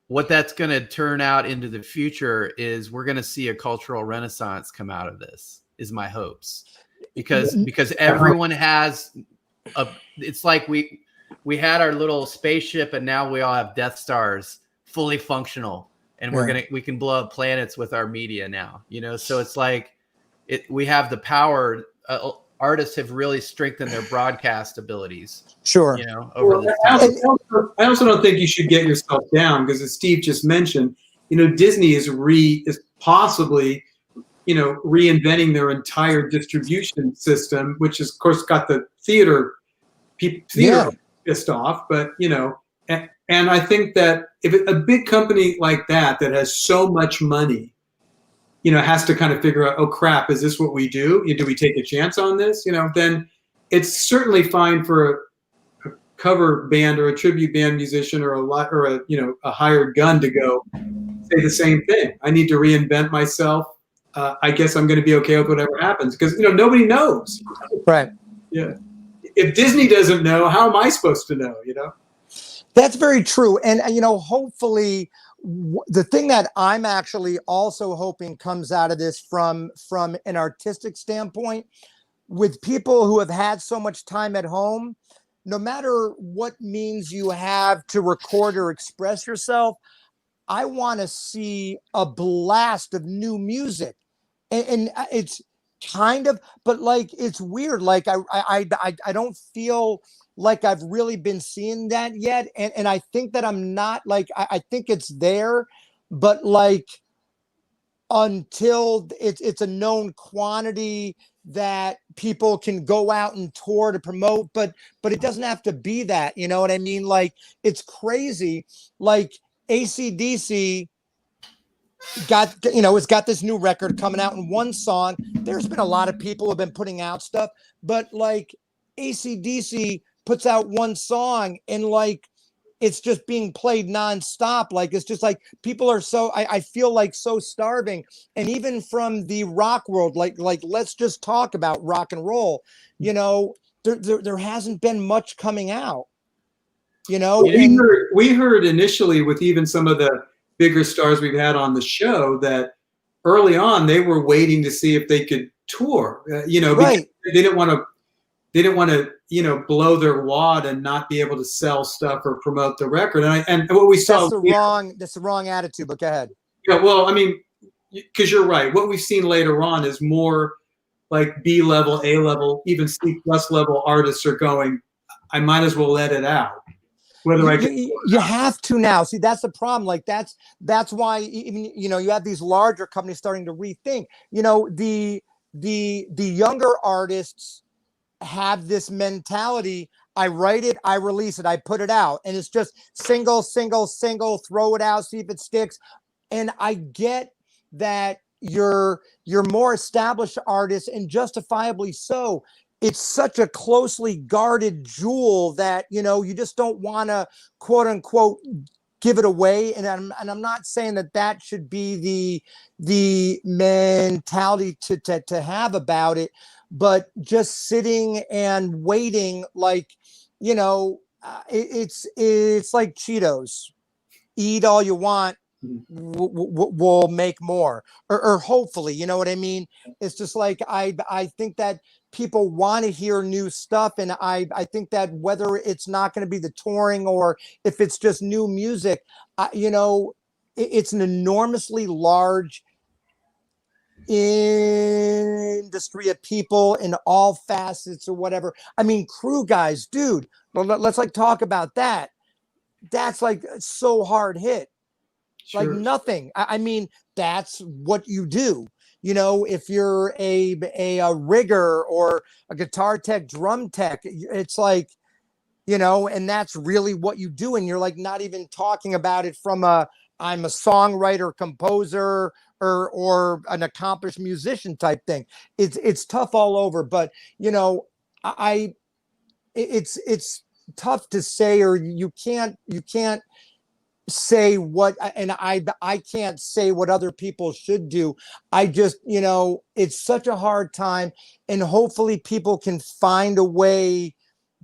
what that's going to turn out into the future is we're going to see a cultural renaissance come out of this, is my hopes. Because everyone has it's like we had our little spaceship, and now we all have Death Stars fully functional, and we can blow up planets with our media now, so it's like we have the power. Artists have really strengthened their broadcast abilities. Sure. Over this time. I also don't think you should get yourself down, because as Steve just mentioned, Disney is possibly reinventing their entire distribution system, which has, of course, got the theater pissed off. But, and I think that if a big company like that has so much money, has to kind of figure out, oh crap, is this what we do? Do we take a chance on this? Then it's certainly fine for a cover band or a tribute band musician or a hired gun to go say the same thing. I need to reinvent myself. I guess I'm going to be okay with whatever happens, because nobody knows. Right. Yeah. If Disney doesn't know, how am I supposed to know? That's very true. And hopefully the thing that I'm actually also hoping comes out of this from an artistic standpoint, with people who have had so much time at home, no matter what means you have to record or express yourself, I want to see a blast of new music. And it's kind of, but like, it's weird. Like I don't feel like I've really been seeing that yet. And I think that I'm not like, I think it's there, but like, until it's a known quantity that people can go out and tour to promote, but it doesn't have to be that, you know what I mean? Like, it's crazy. Like AC/DC it's got this new record coming out, and one song. There's been a lot of people who have been putting out stuff, but like AC/DC puts out one song and like it's just being played nonstop. Like it's just like people are so I feel like so starving. And even from the rock world, like let's just talk about rock and roll. There hasn't been much coming out. We heard initially with even some of the bigger stars we've had on the show that early on they were waiting to see if they could tour. Because they didn't want to blow their wad and not be able to sell stuff or promote the record. And what we saw that's the wrong attitude. But go ahead. Yeah, well, I mean, because you're right. What we've seen later on is more like B level, A level, even C+ level artists are going, I might as well let it out. You have to now. See, that's the problem. Like that's why even you have these larger companies starting to rethink. The younger artists have this mentality. I write it, I release it, I put it out, and it's just single, throw it out, see if it sticks. And I get that you're more established artists, and justifiably so. It's such a closely guarded jewel that you just don't want to quote unquote give it away. And I'm not saying that should be the mentality to have about it, but just sitting and waiting, like it's like Cheetos. Eat all you want. We'll make more, or hopefully, you know what I mean? It's just like I think that people want to hear new stuff, and I think that whether it's not going to be the touring or if it's just new music, it's an enormously large industry of people in all facets or whatever. I mean, crew guys, dude, let's like talk about that. That's like so hard hit. Sure. Like nothing. I mean, that's what you do. If you're a rigger or a guitar tech, drum tech, it's like, and that's really what you do. And you're like not even talking about it from I'm a songwriter, composer, or an accomplished musician type thing. It's tough all over, but it's tough to say, or you can't say what, and I can't say what other people should do. I just, it's such a hard time, and hopefully people can find a way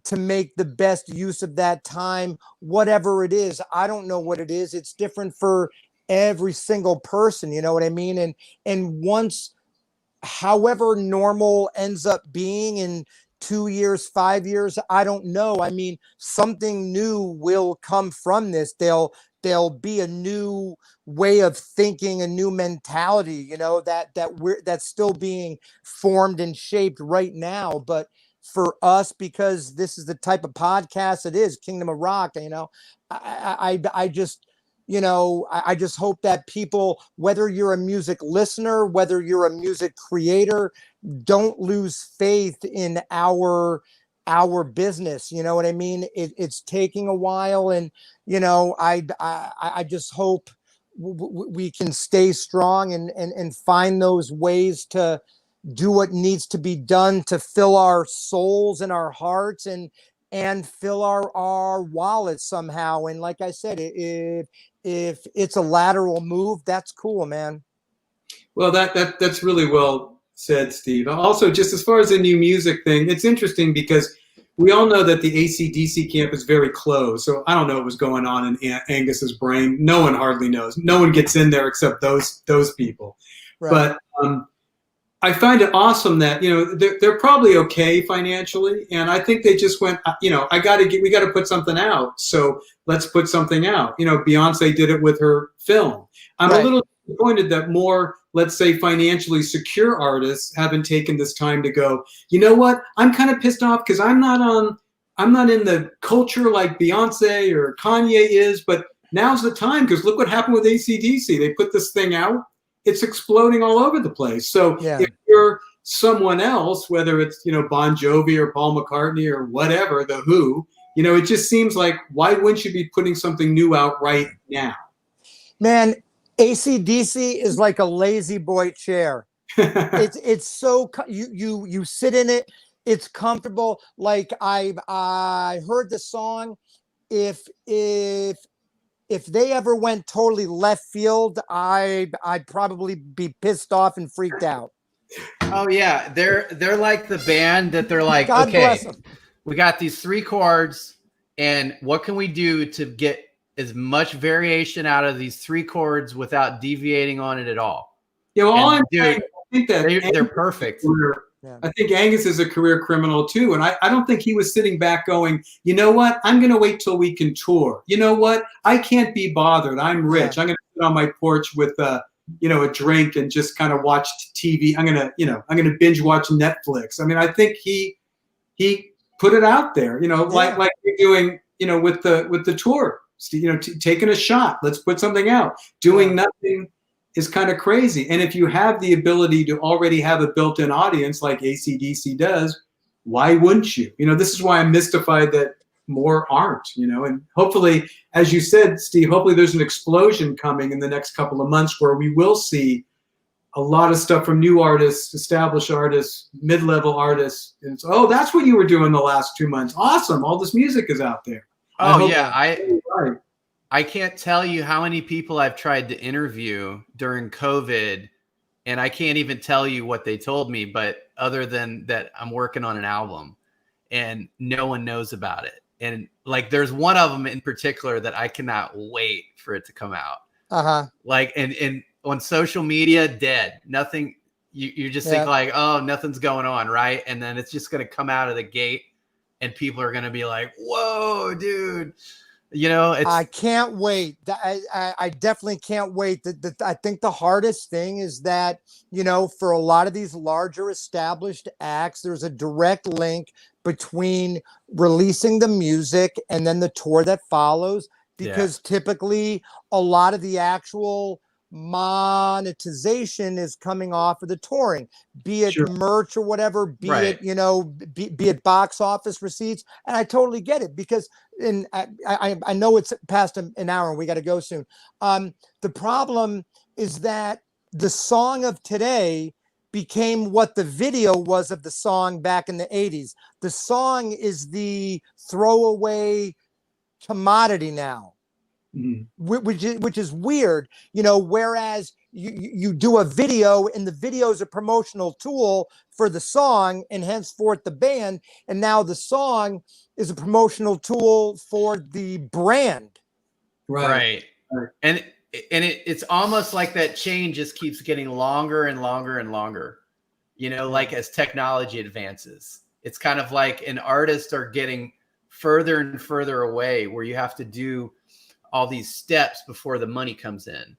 to make the best use of that time, whatever it is. I don't know what it is. It's different for every single person, you know what I mean? And once, however normal ends up being in 2 years, 5 years, I don't know. I mean, something new will come from this. There'll be a new way of thinking, a new mentality, that's still being formed and shaped right now. But for us, because this is the type of podcast it is, Kingdom of Rock, I just, I just hope that people, whether you're a music listener, whether you're a music creator, don't lose faith in our business. You know what I mean? It's taking a while, and I just hope we can stay strong and find those ways to do what needs to be done to fill our souls and our hearts and fill our wallets somehow. And like I said, if it's a lateral move, that's cool, man. Well, that's really well said, Steve. Also, just as far as the new music thing, it's interesting because we all know that the AC/DC camp is very closed. So I don't know what was going on in Angus's brain. No one hardly knows. No one gets in there except those people. Right. But I find it awesome that, they're probably okay financially. And I think they just went, we got to put something out. So let's put something out. Beyonce did it with her film. I'm a little disappointed that more, let's say, financially secure artists haven't taken this time to go, you know what? I'm kind of pissed off because I'm not in the culture like Beyonce or Kanye is, but now's the time because look what happened with AC/DC. They put this thing out. It's exploding all over the place. So if you're someone else, whether it's, Bon Jovi or Paul McCartney or whatever, The Who, it just seems like, why wouldn't you be putting something new out right now? Man, AC/DC is like a lazy boy chair. It's so you sit in it. It's comfortable. Like I heard the song. If they ever went totally left field, I'd probably be pissed off and freaked out. Oh yeah, they're like the band that they're like, God bless okay, them. we got these 3 chords, and what can we do to get as much variation out of these 3 chords without deviating on it at all? Yeah, well, all And I'm dude, saying, I think that they're perfect. Yeah. I think Angus is a career criminal too. And I don't think he was sitting back going, you know what? I'm going to wait till we can tour. You know what? I can't be bothered. I'm rich. Yeah. I'm going to sit on my porch with a drink and just kind of watch TV. I'm going to binge watch Netflix. I mean, I think he put it out there, like you're doing, with the tour, taking a shot. Let's put something out. Doing nothing is kind of crazy. And if you have the ability to already have a built-in audience like AC/DC does, why wouldn't you? This is why I'm mystified that more aren't, and hopefully, as you said, Steve, hopefully there's an explosion coming in the next couple of months where we will see a lot of stuff from new artists, established artists, mid-level artists. And it's, oh, that's what you were doing the last 2 months. Awesome. All this music is out there. Oh yeah. I can't tell you how many people I've tried to interview during COVID, and I can't even tell you what they told me, but other than that, I'm working on an album and no one knows about it. And like, there's one of them in particular that I cannot wait for it to come out. Like, and on social media, dead, nothing. You just think like, oh, nothing's going on. Right. And then it's just going to come out of the gate and people are going to be like, whoa, dude. I can't wait. I definitely can't wait. I think the hardest thing is that, for a lot of these larger established acts, there's a direct link between releasing the music and then the tour that follows, because typically a lot of the actual monetization is coming off of the touring, be it merch or whatever, be it, be it box office receipts. And I totally get it, because I know it's past an hour and we got to go soon. The problem is that the song of today became what the video was of the song back in the 80s. The song is the throwaway commodity now. Which is weird, whereas you do a video and the video is a promotional tool for the song and henceforth the band. And now the song is a promotional tool for the brand. Right. And it's almost like that chain just keeps getting longer and longer and longer, like as technology advances. It's kind of like an artist are getting further and further away where you have to do all these steps before the money comes in,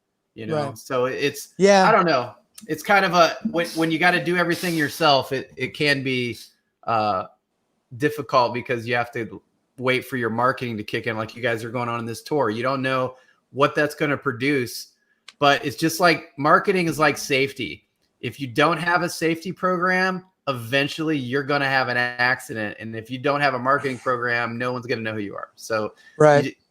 So it's, I don't know. It's kind of when you got to do everything yourself, it can be difficult because you have to wait for your marketing to kick in. Like you guys are going on this tour. You don't know what that's going to produce, but it's just like marketing is like safety. If you don't have a safety program, eventually you're going to have an accident. And if you don't have a marketing program, no one's going to know who you are. So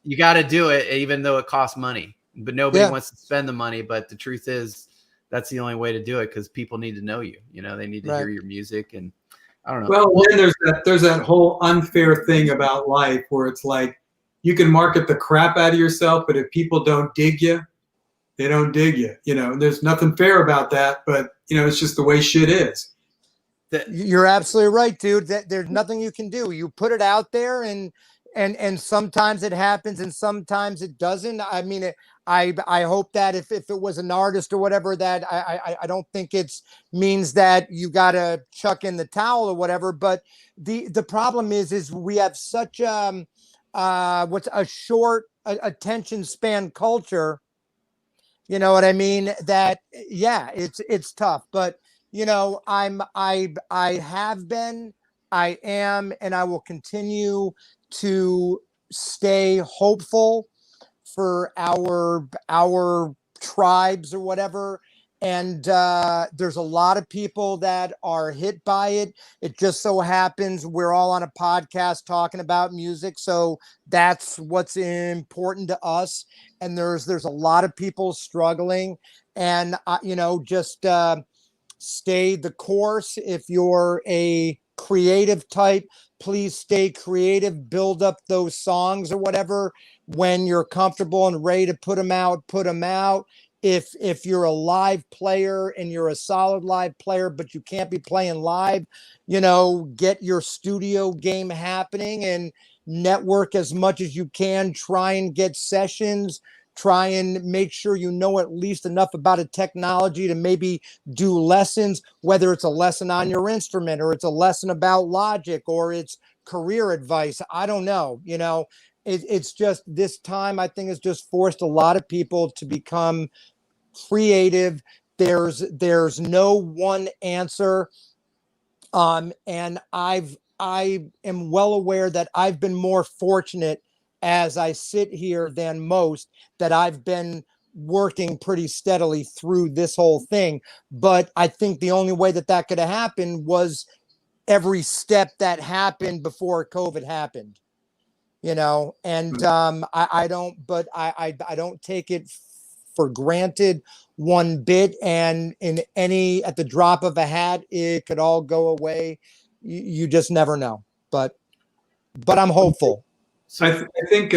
you got to do it, even though it costs money, but nobody wants to spend the money. But the truth is that's the only way to do it, because people need to know you, they need to hear your music. And I don't know. Well, then there's that whole unfair thing about life where it's like, you can market the crap out of yourself, but if people don't dig you, they don't dig you, there's nothing fair about that, but it's just the way shit is. You're absolutely right, dude. There's nothing you can do. You put it out there and sometimes it happens and sometimes it doesn't. I mean, I hope that if it was an artist or whatever, that I don't think it means that you got to chuck in the towel or whatever. But the problem is we have such what's a short attention span culture. You know what I mean? That it's tough. But I have been, I am, and I will continue to stay hopeful for our tribes or whatever. And there's a lot of people that are hit by it. It just so happens we're all on a podcast talking about music, so that's what's important to us. And there's a lot of people struggling, and just stay the course. If you're a creative type, please stay creative, build up those songs or whatever. When you're comfortable and ready to put them out, put them out. If you're a live player and you're a solid live player, but you can't be playing live, get your studio game happening and network as much as you can. Try and get sessions. Try and make sure you know at least enough about a technology to maybe do lessons, whether it's a lesson on your instrument or it's a lesson about Logic or it's career advice. I don't know. It's just this time, I think, has just forced a lot of people to become creative. There's no one answer. And I am well aware that I've been more fortunate as I sit here than most, that I've been working pretty steadily through this whole thing. But I think the only way that could have happened was every step that happened before COVID happened, and I don't take it for granted one bit. And at the drop of a hat, it could all go away. You just never know, but I'm hopeful. So I think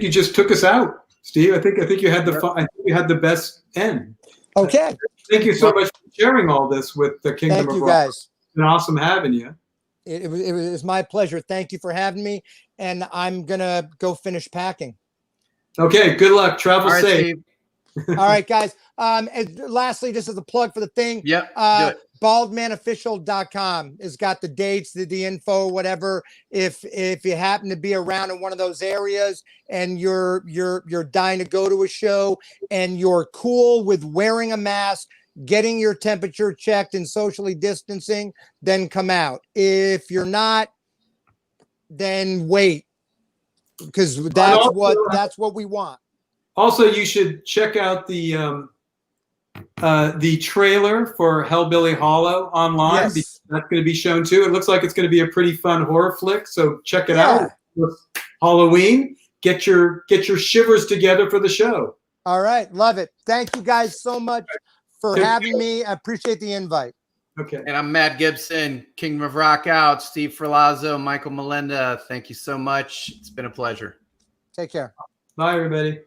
you just took us out, Steve. I think you had the best end. Okay. Thank you so much for sharing all this with the Kingdom Thank of you, Rock. guys. It's been awesome having you. It was my pleasure. Thank you for having me. And I'm gonna go finish packing. Okay. Good luck. Travel safe. Steve. All right, guys. And lastly, just as a plug for the thing. Yep. Do it. Baldmanofficial.com has got the dates, the info, whatever. If you happen to be around in one of those areas and you're dying to go to a show and you're cool with wearing a mask, getting your temperature checked and socially distancing, then come out. If you're not, then wait, because that's what we want. Also, you should check out the trailer for Hellbilly Hollow online. Yes. Because that's going to be shown too. It looks like it's going to be a pretty fun horror flick, so check it out. Halloween, get your shivers together for the show. All right, love it. Thank you guys so much for having me. I appreciate the invite. Okay. And I'm Matt Gibson, Kingdom of Rock out. Steve Ferlazzo, Michael Melinda. Thank you so much. It's been a pleasure. Take care. Bye, everybody.